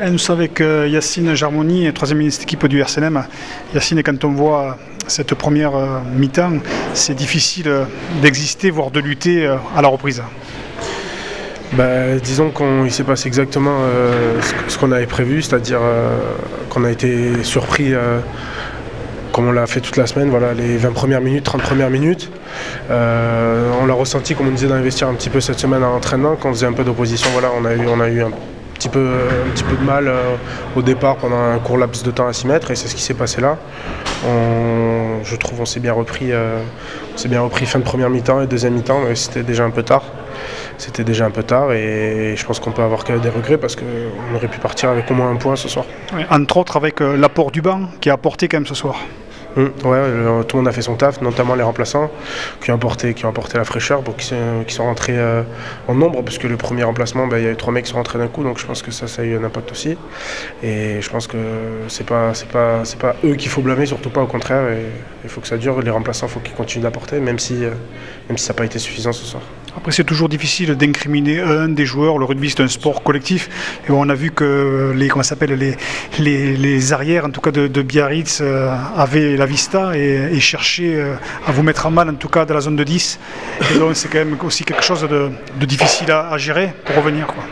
Nous sommes avec Yacine Jarmoni, troisième ministre d'équipe du RCNM. Yacine, quand on voit cette première mi-temps, c'est difficile d'exister, voire de lutter à la reprise. Disons qu'il s'est passé exactement ce qu'on avait prévu, c'est-à-dire qu'on a été surpris comme on l'a fait toute la semaine, voilà, les 20 premières minutes, 30 premières minutes. On l'a ressenti, comme on disait, dans les vestiaires un petit peu cette semaine à l'entraînement, quand on faisait un peu d'opposition. Voilà, on a eu un petit peu de mal au départ pendant un court laps de temps à s'y mettre, et c'est ce qui s'est passé là. Je trouve qu'on s'est bien repris fin de première mi-temps et deuxième mi-temps, mais c'était déjà un peu tard. Et je pense qu'on peut avoir que des regrets parce qu'on aurait pu partir avec au moins un point ce soir. Ouais, entre autres avec l'apport du banc qui a apporté quand même ce soir. Tout le monde a fait son taf, notamment les remplaçants qui ont apporté la fraîcheur, qui sont rentrés en nombre, parce que le premier remplacement, il y a eu 3 mecs qui sont rentrés d'un coup, donc je pense que ça a eu un impact aussi. Et je pense que c'est pas eux qu'il faut blâmer, surtout pas, au contraire. Et il faut que ça dure. Les remplaçants, il faut qu'ils continuent d'apporter, même si ça n'a pas été suffisant ce soir. Après, c'est toujours difficile d'incriminer un des joueurs. Le rugby, c'est un sport collectif. Et on a vu que les arrières, en tout cas de Biarritz, avaient la vista et cherchaient à vous mettre en mal, en tout cas dans la zone de 10. Et donc, c'est quand même aussi quelque chose de difficile à gérer pour revenir, quoi.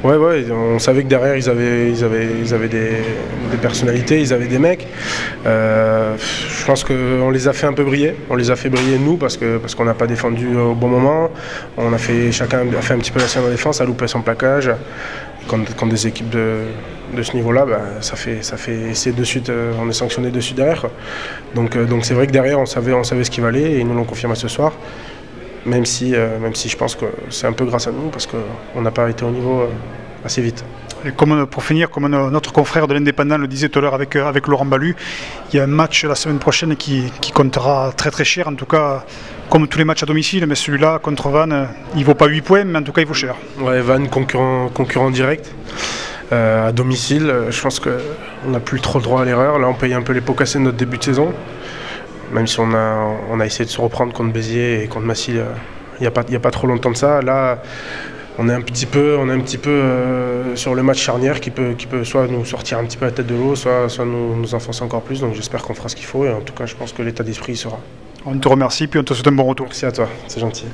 Ouais, on savait que derrière ils avaient des personnalités, ils avaient des mecs. Je pense qu'on les a fait un peu briller. On les a fait briller nous parce qu'on n'a pas défendu au bon moment. Chacun a fait un petit peu la sienne en défense, a loupé son plaquage. Quand des équipes de ce niveau-là, ça fait essayer de suite, on est sanctionné de suite derrière, quoi. Donc c'est vrai que derrière on savait ce qu'il valait et ils nous l'ont confirmé ce soir. Même si je pense que c'est un peu grâce à nous parce qu'on n'a pas été au niveau assez vite. Et pour finir, comme notre confrère de l'Indépendant le disait tout à l'heure avec Laurent Balu, il y a un match la semaine prochaine qui comptera très très cher, en tout cas comme tous les matchs à domicile, mais celui-là contre Vannes, il ne vaut pas 8 points, mais en tout cas il vaut cher. Ouais, Vannes, concurrent direct. À domicile, je pense qu'on n'a plus trop le droit à l'erreur. Là on paye un peu les pots cassés de notre début de saison. Même si on a essayé de se reprendre contre Béziers et contre Massy il n'y a pas trop longtemps de ça. Là, on est un petit peu sur le match charnière qui peut soit nous sortir un petit peu la tête de l'eau, soit nous enfoncer encore plus. Donc j'espère qu'on fera ce qu'il faut et en tout cas je pense que l'état d'esprit y sera. On te remercie puis on te souhaite un bon retour. Merci à toi, c'est gentil.